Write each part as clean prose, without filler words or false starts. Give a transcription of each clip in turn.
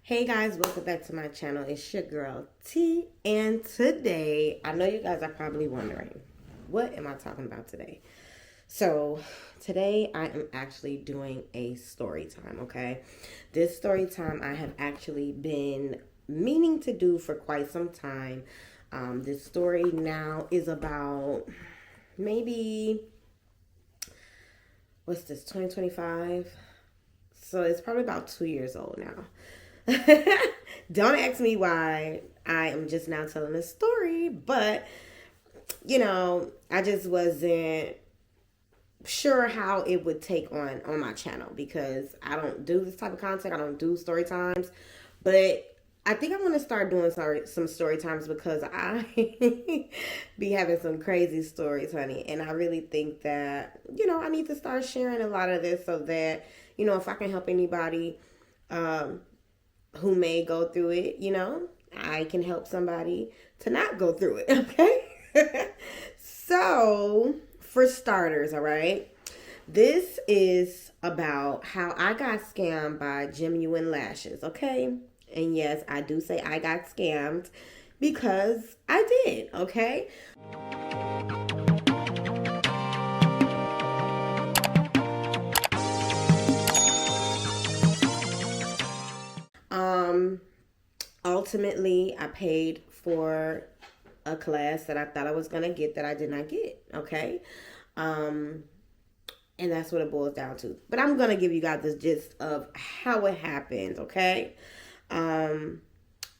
Hey guys, welcome back to my channel. It's your girl T, and today, I know you guys are probably wondering, what am I talking about today? So today I am actually doing a story time, okay? This story time I have actually been meaning to do for quite some time. This story now is about maybe, what's this, 2025? So it's probably about 2 years old now. Don't ask me why I am just now telling this story, but I just wasn't sure how it would take on my channel because I don't do this type of content. I don't do story times, but I think I'm gonna start doing some story times because I be having some crazy stories, honey, and I really think that I need to start sharing a lot of this so that if I can help anybody who may go through it, I can help somebody to not go through it, okay? So, for starters, all right, this is about how I got scammed by Gemuine Lashes, okay? And yes, I do say I got scammed because I did, okay? Ultimately, I paid for a class that I thought I was going to get that I did not get, okay? And that's what it boils down to. But I'm going to give you guys the gist of how it happened, okay?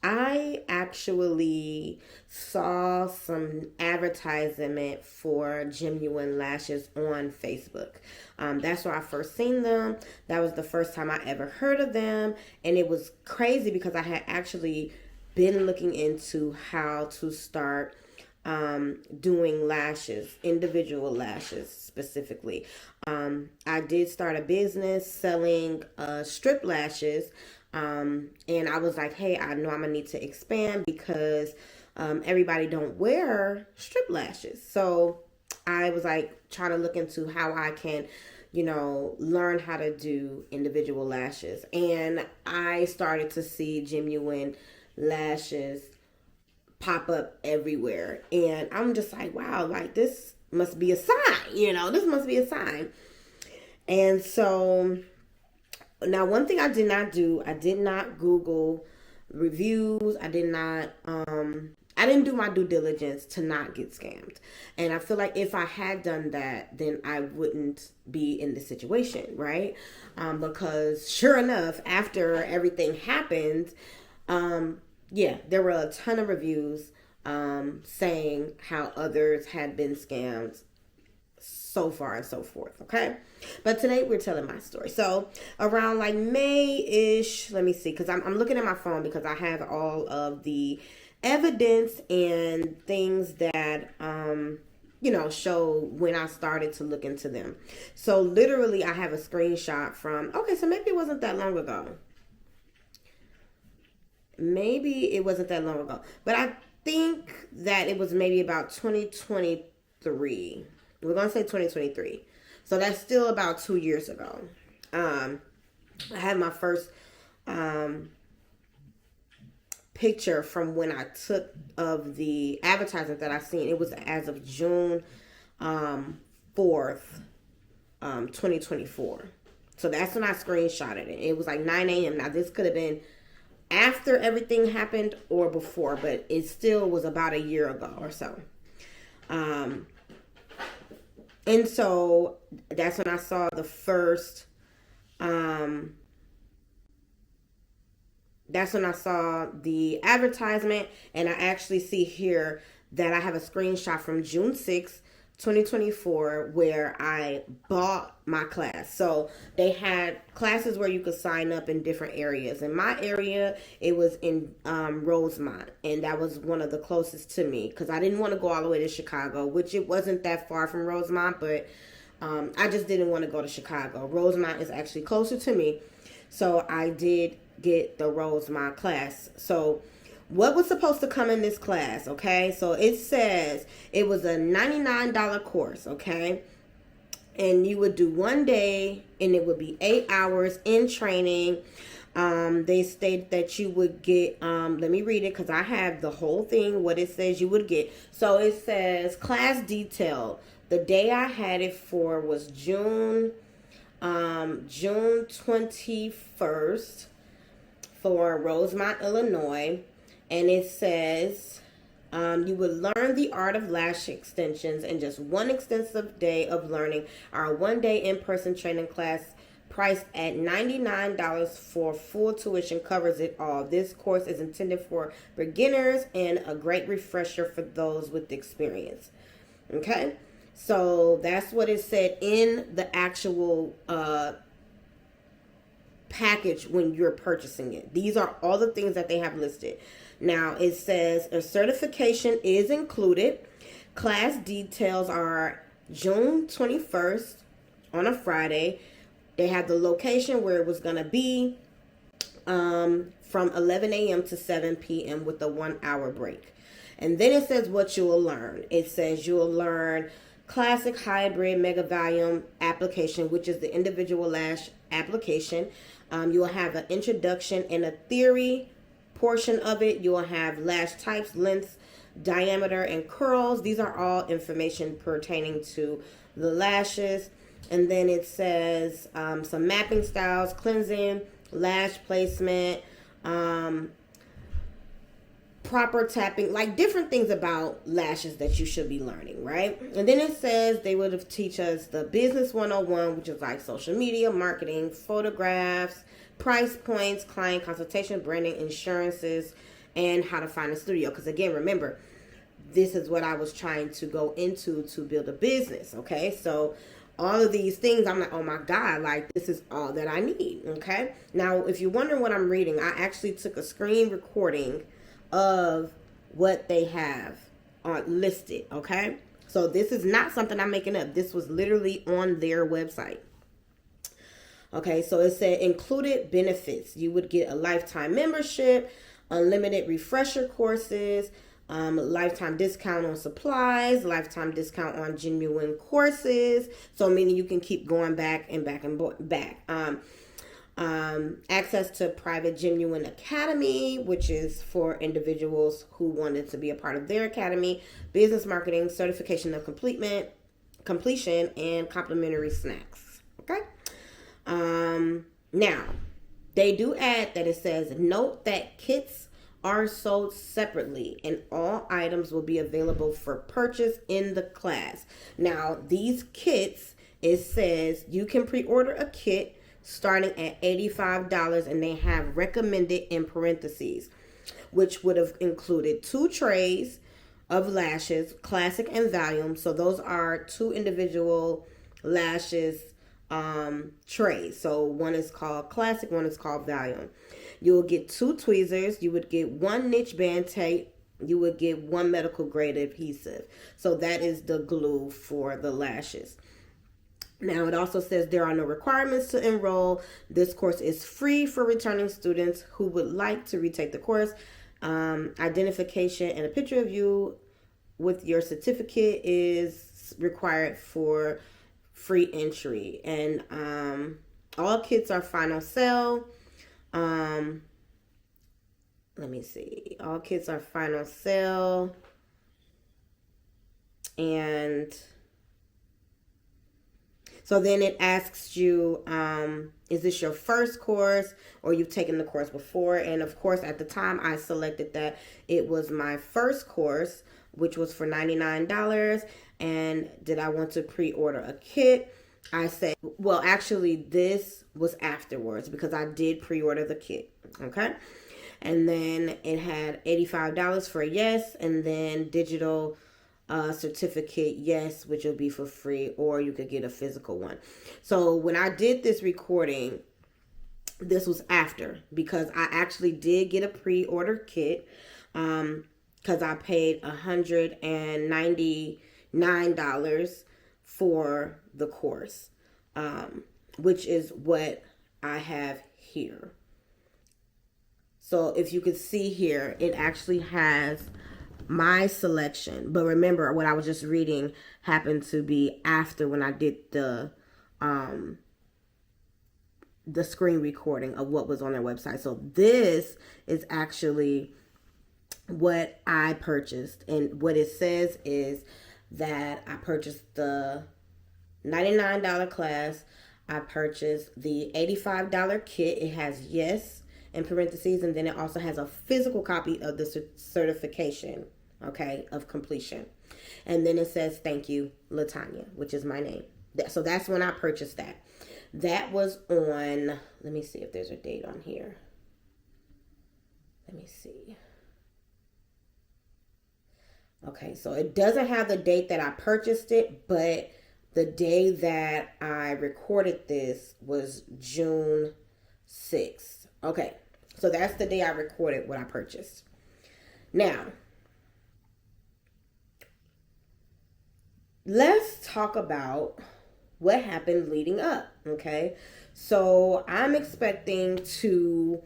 I actually saw some advertisement for Gemuine Lashes on Facebook. That's where I first seen them. That was the first time I ever heard of them. And it was crazy because I had actually been looking into how to start doing lashes, individual lashes specifically. I did start a business selling strip lashes. And I was like, hey, I know I'm gonna need to expand because everybody don't wear strip lashes. So I was like trying to look into how I can, learn how to do individual lashes. And I started to see Gemuine Lashes pop up everywhere. And I'm just like, wow, like this must be a sign, this must be a sign. And so now, one thing I did not do, I did not Google reviews. I didn't do my due diligence to not get scammed. And I feel like if I had done that, then I wouldn't be in this situation, right? Because sure enough, after everything happened, there were a ton of reviews saying how others had been scammed, so far and so forth, okay? But today we're telling my story. So around like May-ish, let me see, because I'm looking at my phone because I have all of the evidence and things that show when I started to look into them. So literally I have a screenshot from, okay, so maybe it wasn't that long ago. Maybe it wasn't that long ago. But I think that it was maybe about 2023. We're going to say 2023. So that's still about 2 years ago. I had my first picture from when I took of the advertisement that I seen. It was as of June 4th, 2024. So that's when I screenshotted it. It was like 9 a.m. Now this could have been after everything happened or before, but it still was about a year ago or so. And so that's when I saw the first, that's when I saw the advertisement, and I actually see here that I have a screenshot from June 6th, 2024, where I bought my class. So they had classes where you could sign up in different areas. In my area, it was in Rosemont, and that was one of the closest to me because I didn't want to go all the way to Chicago, which it wasn't that far from Rosemont, but I just didn't want to go to Chicago. Rosemont is actually closer to me, so I did get the Rosemont class. So what was supposed to come in this class, okay? So it says it was a $99 course, okay? And you would do one day, and it would be 8 hours in training. They state that you would get, let me read it because I have the whole thing, what it says you would get. So it says class detail. The day I had it for was June 21st for Rosemont, Illinois. And it says you would learn the art of lash extensions in just one extensive day of learning. Our one-day in-person training class priced at $99 for full tuition covers it all. This course is intended for beginners and a great refresher for those with experience. Okay, so that's what it said in the actual package when you're purchasing it. These are all the things that they have listed. Now it says a certification is included. Class details are June 21st on a Friday. They have the location where it was going to be from 11 a.m. to 7 p.m. with a 1 hour break. And then it says what you will learn. It says you will learn classic, hybrid, mega volume application, which is the individual lash application. You will have an introduction and a theory portion of it. You will have lash types, lengths, diameter, and curls. These are all information pertaining to the lashes. And then it says some mapping styles, cleansing, lash placement, proper tapping, like different things about lashes that you should be learning, right? And then it says they would have teach us the business 101, which is like social media, marketing, photographs, price points, client consultation, branding, insurances, and how to find a studio. Because again, remember, this is what I was trying to go into to build a business, okay? So all of these things, I'm like, oh my God, like this is all that I need, okay? Now, if you're wondering what I'm reading, I actually took a screen recording of what they have listed, okay? So this is not something I'm making up. This was literally on their website. Okay, so it said included benefits. You would get a lifetime membership, unlimited refresher courses, lifetime discount on supplies, lifetime discount on genuine courses. So meaning you can keep going back and back and back. Access to private Gemuine Academy, which is for individuals who wanted to be a part of their academy, business marketing, certification of completion, and complimentary snacks. Okay. Now they do add that it says, note that kits are sold separately and all items will be available for purchase in the class. Now these kits, it says you can pre-order a kit starting at $85, and they have recommended in parentheses, which would have included 2 trays of lashes, classic and volume. So those are 2 individual lashes trays. So one is called classic, one is called volume. You will get 2 tweezers. You would get 1 niche band tape. You would get 1 medical grade adhesive. So that is the glue for the lashes. Now, it also says there are no requirements to enroll. This course is free for returning students who would like to retake the course. Identification and a picture of you with your certificate is required for free entry. And all kits are final sale. Let me see. All kits are final sale. And so then it asks you, is this your first course or you've taken the course before? And of course, at the time I selected that it was my first course, which was for $99. And did I want to pre-order a kit? I said, well, actually this was afterwards because I did pre-order the kit. Okay. And then it had $85 for a yes. And then digital certificate, yes, which will be for free, or you could get a physical one. So when I did this recording, this was after, because I actually did get a pre-order kit, because I paid $199 for the course, which is what I have here. So if you could see here, it actually has my selection, but remember what I was just reading happened to be after when I did the the screen recording of what was on their website. So this is actually what I purchased. And what it says is that I purchased the $99 class. I purchased the $85 kit. It has yes in parentheses, and then it also has a physical copy of the certification, okay, of completion. And then it says, thank you, Latanya, which is my name. So that's when I purchased that. That was on, let me see if there's a date on here. Let me see. Okay, so it doesn't have the date that I purchased it, but the day that I recorded this was June 6th. Okay, so that's the day I recorded what I purchased. Now, let's talk about what happened leading up, okay? So I'm expecting to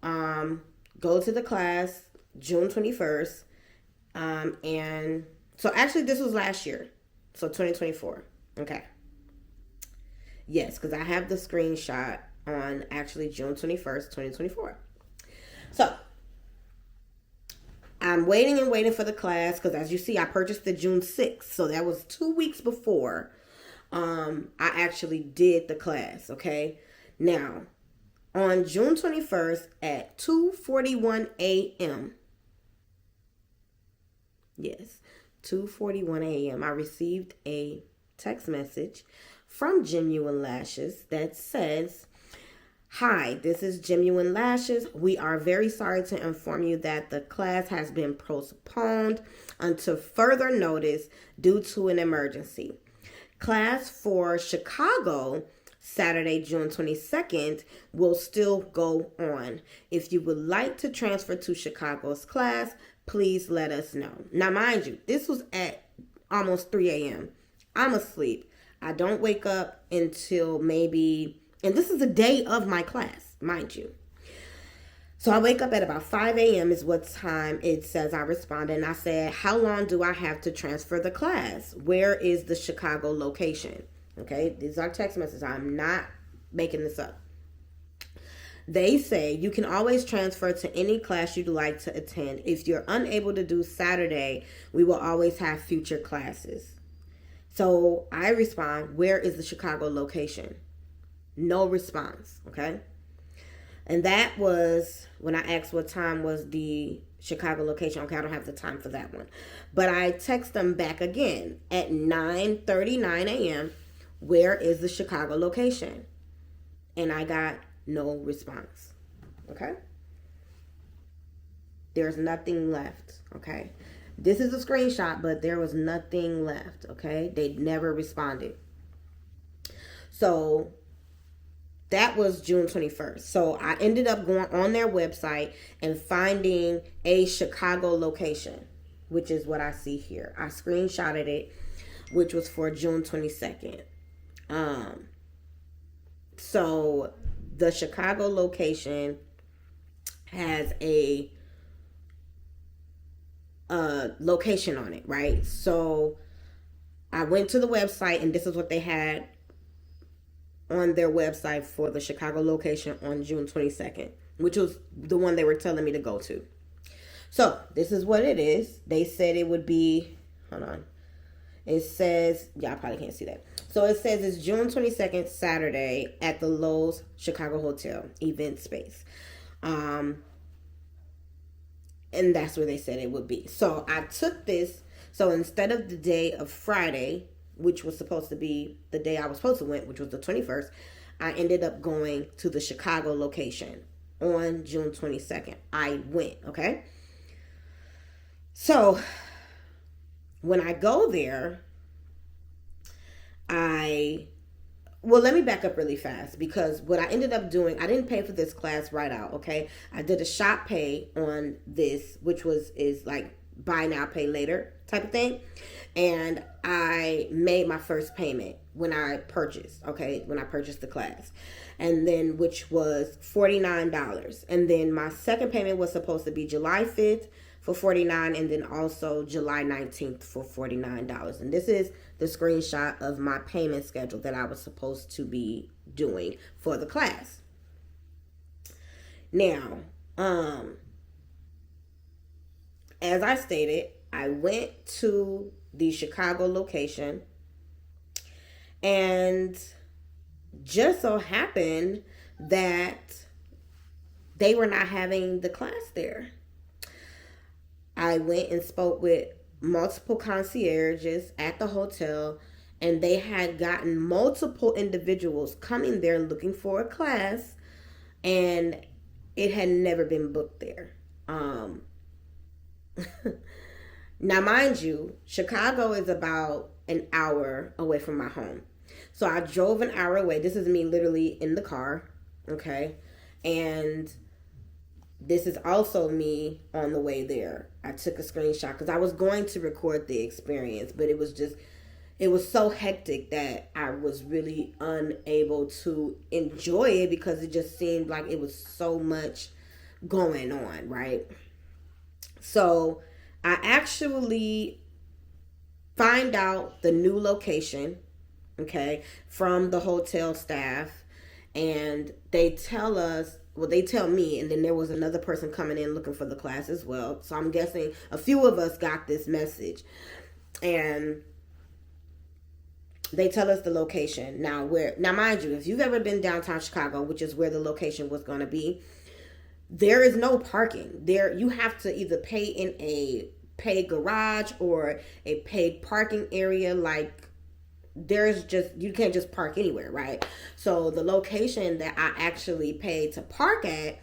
go to the class June 21st. And so actually this was last year. So 2024. Okay. Yes, because I have the screenshot on actually June 21st, 2024. So I'm waiting and waiting for the class because as you see, I purchased the June 6th. So that was 2 weeks before I actually did the class. Okay. Now, on June 21st at 2:41 a.m., yes, 2:41 a.m., I received a text message from Gemuine Lashes that says, "Hi, this is Gemuine Lashes. We are very sorry to inform you that the class has been postponed until further notice due to an emergency. Class for Chicago, Saturday, June 22nd, will still go on. If you would like to transfer to Chicago's class, please let us know." Now, mind you, this was at almost 3 a.m. I'm asleep. I don't wake up until maybe, and this is the day of my class, mind you. So I wake up at about 5 a.m. is what time it says I responded. And I said, how long do I have to transfer the class? Where is the Chicago location? Okay, these are text messages. I'm not making this up. They say you can always transfer to any class you'd like to attend. If you're unable to do Saturday, we will always have future classes. So I respond, where is the Chicago location? No response, okay? And that was when I asked what time was the Chicago location. Okay, I don't have the time for that one. But I text them back again at 9:39 a.m., where is the Chicago location? And I got no response, okay? There's nothing left, okay? This is a screenshot, but there was nothing left, okay? They never responded. So that was June 21st. So I ended up going on their website and finding a Chicago location, which is what I see here. I screenshotted it, which was for June 22nd. So the Chicago location has a location on it, right? So I went to the website, and this is what they had on their website for the Chicago location on June 22nd, which was the one they were telling me to go to. So this is what it is. They said it would be, hold on. It says, y'all probably can't see that. So it says it's June 22nd, Saturday at the Lowe's Chicago Hotel event space. And that's where they said it would be. So I took this. So instead of the day of Friday, which was supposed to be the day I was supposed to went, which was the 21st, I ended up going to the Chicago location on June 22nd. I went, okay? So when I go there, let me back up really fast, because what I ended up doing, I didn't pay for this class right out, okay? I did a shop pay on this, which is like buy now, pay later type of thing. And I made my first payment when I purchased, okay? When I purchased the class. And then, which was $49. And then my second payment was supposed to be July 5th for $49, and then also July 19th for $49. And this is the screenshot of my payment schedule that I was supposed to be doing for the class. Now, as I stated, I went to the Chicago location, and just so happened that they were not having the class there. I went and spoke with multiple concierges at the hotel, and they had gotten multiple individuals coming there looking for a class, and it had never been booked there. Now, mind you, Chicago is about an hour away from my home. So I drove an hour away. This is me literally in the car, okay? And this is also me on the way there. I took a screenshot because I was going to record the experience, but it was so hectic that I was really unable to enjoy it because it just seemed like it was so much going on, right? So I actually find out the new location, okay, from the hotel staff, and they tell us, well, they tell me, and then there was another person coming in looking for the class as well. So I'm guessing a few of us got this message, and they tell us the location. Now, mind you, if you've ever been downtown Chicago, which is where the location was going to be, there is no parking there. You have to either pay in a paid garage or a paid parking area. Like, you can't just park anywhere, right? So the location that I actually paid to park at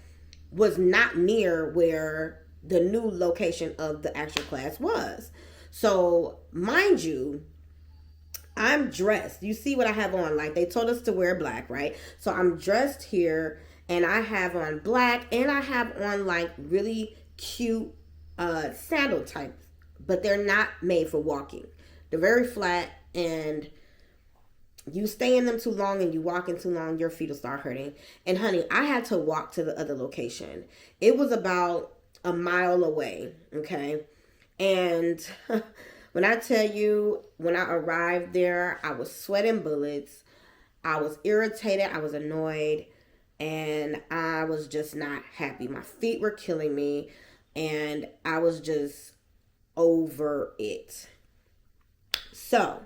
was not near where the new location of the actual class was. So mind you, I'm dressed. You see what I have on? Like, they told us to wear black, right? So I'm dressed here, and I have on black, and I have on like really cute sandal types, but they're not made for walking. They're very flat, and you stay in them too long and you walk in too long, your feet will start hurting. And honey, I had to walk to the other location. It was about a mile away, okay? And when I tell you, when I arrived there, I was sweating bullets. I was irritated. I was annoyed. And I was just not happy. My feet were killing me. And I was just over it. So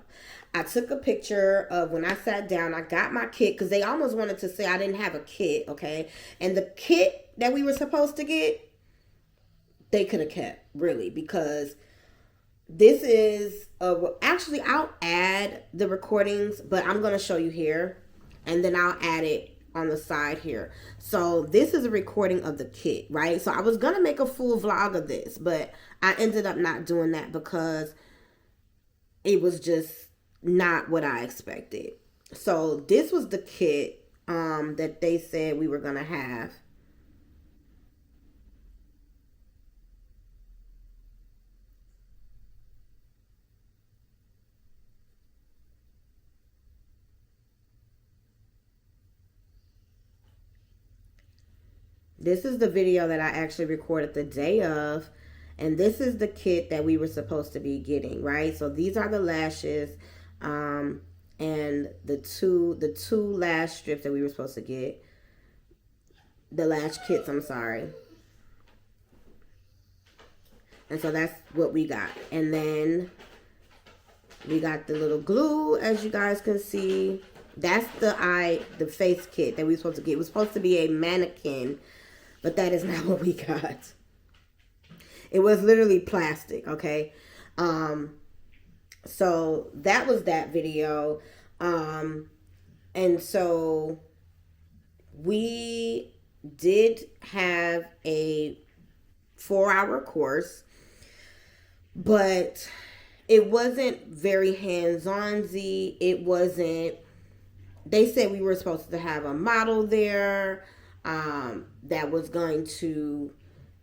I took a picture of when I sat down. I got my kit because they almost wanted to say I didn't have a kit, okay? And the kit that we were supposed to get, they could have kept, really, because this is actually, I'll add the recordings, but I'm going to show you here, and then I'll add it on the side here. So this is a recording of the kit, right? So I was going to make a full vlog of this, but I ended up not doing that because it was just not what I expected. So this was the kit that they said we were going to have. This is the video that I actually recorded the day of. And this is the kit that we were supposed to be getting, right? So these are the lashes and the two lash strips that we were supposed to get. The lash kits, I'm sorry. And so that's what we got. And then we got the little glue, as you guys can see. That's the face kit that we were supposed to get. It was supposed to be a mannequin, but that is not what we got. It was literally plastic, okay? So that was that video. And so we did have a 4-hour course, but it wasn't very hands-on-y. It wasn't, they said we were supposed to have a model there that was going to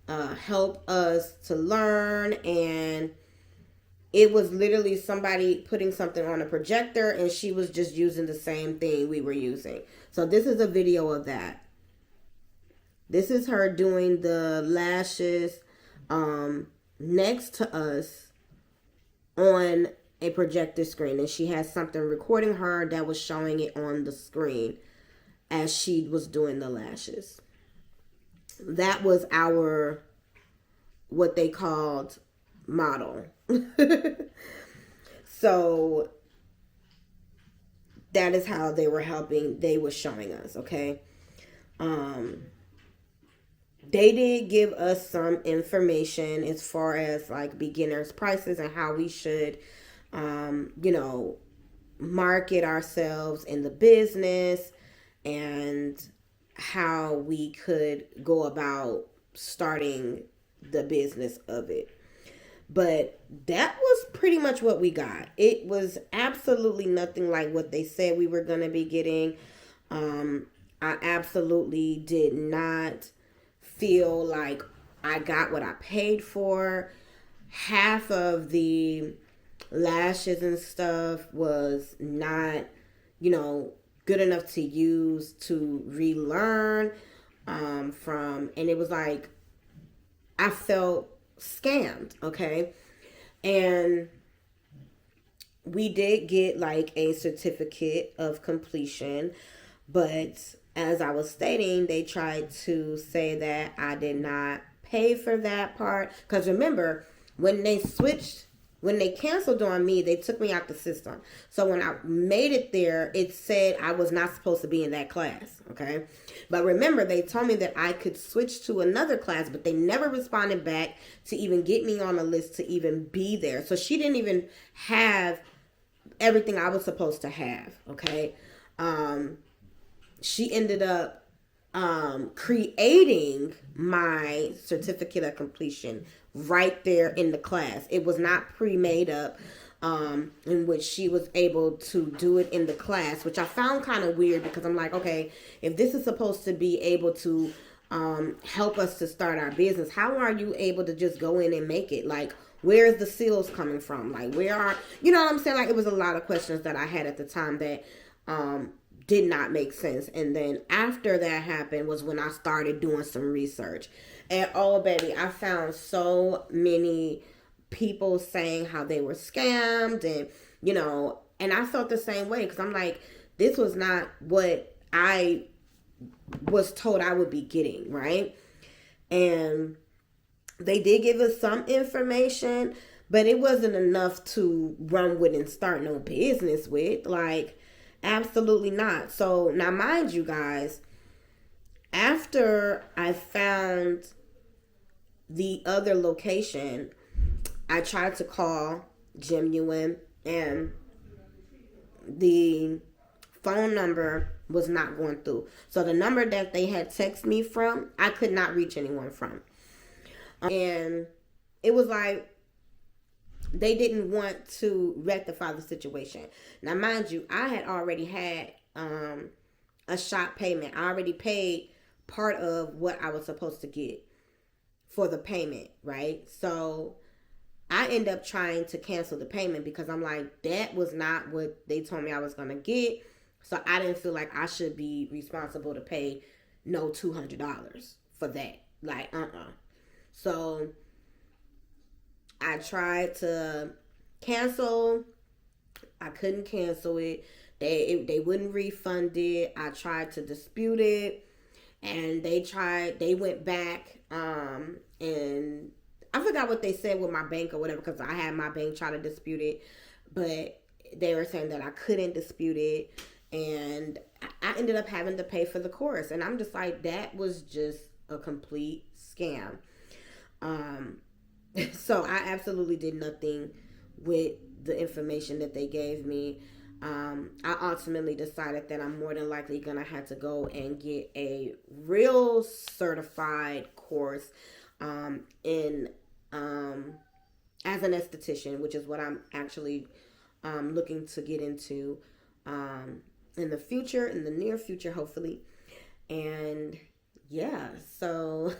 help us to learn, and it was literally somebody putting something on a projector, and she was just using the same thing we were using. So this is a video of that. This is her doing the lashes next to us on a projector screen, and she has something recording her that was showing it on the screen. as she was doing the lashes. That was our, what they called, model. So that is how they were helping. They were showing us, okay? They did give us some information as far as like beginners prices and how we should, market ourselves in the business, and how we could go about starting the business of it. But that was pretty much what we got. It was absolutely nothing like what they said we were going to be getting. I absolutely did not feel like I got what I paid for. Half of the lashes and stuff was not, good enough to use to relearn from. And it was like, I felt scammed, okay? And we did get like a certificate of completion, but as I was stating, they tried to say that I did not pay for that part. Because remember, when they canceled on me, they took me out the system. So when I made it there, it said I was not supposed to be in that class, okay? But remember, they told me that I could switch to another class, but they never responded back to even get me on a list to even be there. So she didn't even have everything I was supposed to have, okay? She ended up creating my certificate of completion right there in the class. It was not pre-made up, in which she was able to do it in the class, which I found kind of weird, because I'm like, okay, if this is supposed to be able to help us to start our business, how are you able to just go in and make it? Like, where's the seals coming from? Like, where are, you know what I'm saying? Like, it was a lot of questions that I had at the time that did not make sense. And then after that happened was when I started doing some research. And oh baby, I found so many people saying how they were scammed, and and I felt the same way, because I'm like, this was not what I was told I would be getting, right? And they did give us some information, but it wasn't enough to run with and start no business with. Like, absolutely not. So now, mind you guys, after I found the other location, I tried to call Gemuine, and the phone number was not going through. So the number that they had texted me from, I could not reach anyone from. And it was like, they didn't want to rectify the situation. Now, mind you, I had already had a shot payment. I already paid part of what I was supposed to get for the payment, right? So I end up trying to cancel the payment, because I'm like, that was not what they told me I was going to get. So I didn't feel like I should be responsible to pay no $200 for that. Like, So I tried to cancel. I couldn't cancel it. They wouldn't refund it. I tried to dispute it, and they went back, and I forgot what they said with my bank or whatever, because I had my bank try to dispute it, but they were saying that I couldn't dispute it, and I ended up having to pay for the course. And I'm just like, that was just a complete scam. So I absolutely did nothing with the information that they gave me. I ultimately decided that I'm more than likely going to have to go and get a real certified course in as an esthetician, which is what I'm actually looking to get into in the future, in the near future, hopefully. And yeah, so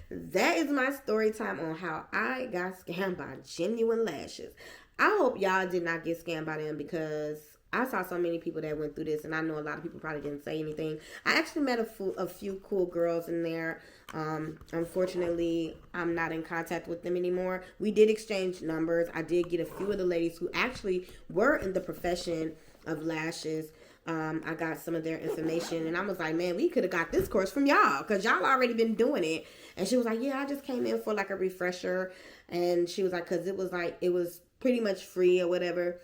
that is my story time on how I got scammed by Gemuine Lashes. I hope y'all did not get scammed by them, because I saw so many people that went through this, and I know a lot of people probably didn't say anything. I actually met a few cool girls in there. Unfortunately, I'm not in contact with them anymore. We did exchange numbers. I did get a few of the ladies who actually were in the profession of lashes I got some of their information, and I was like, man, we could have got this course from y'all because y'all already been doing it. And she was like, yeah, I just came in for like a refresher. And she was like, because it was pretty much free or whatever.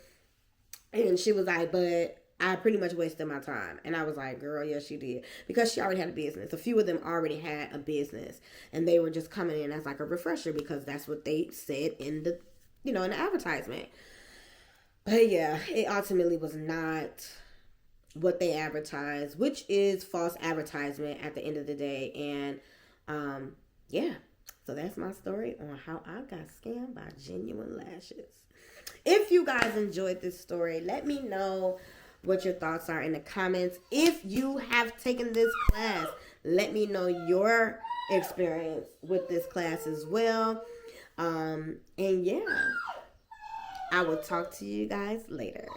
And she was like, but I pretty much wasted my time. And I was like, girl, yes, you did. Because she already had a business. A few of them already had a business. And they were just coming in as like a refresher because that's what they said in the, in the advertisement. But yeah, it ultimately was not what they advertised, which is false advertisement at the end of the day. And yeah, so that's my story on how I got scammed by Genuine Lashes. If you guys enjoyed this story, let me know what your thoughts are in the comments. If you have taken this class, let me know your experience with this class as well. And yeah, I will talk to you guys later.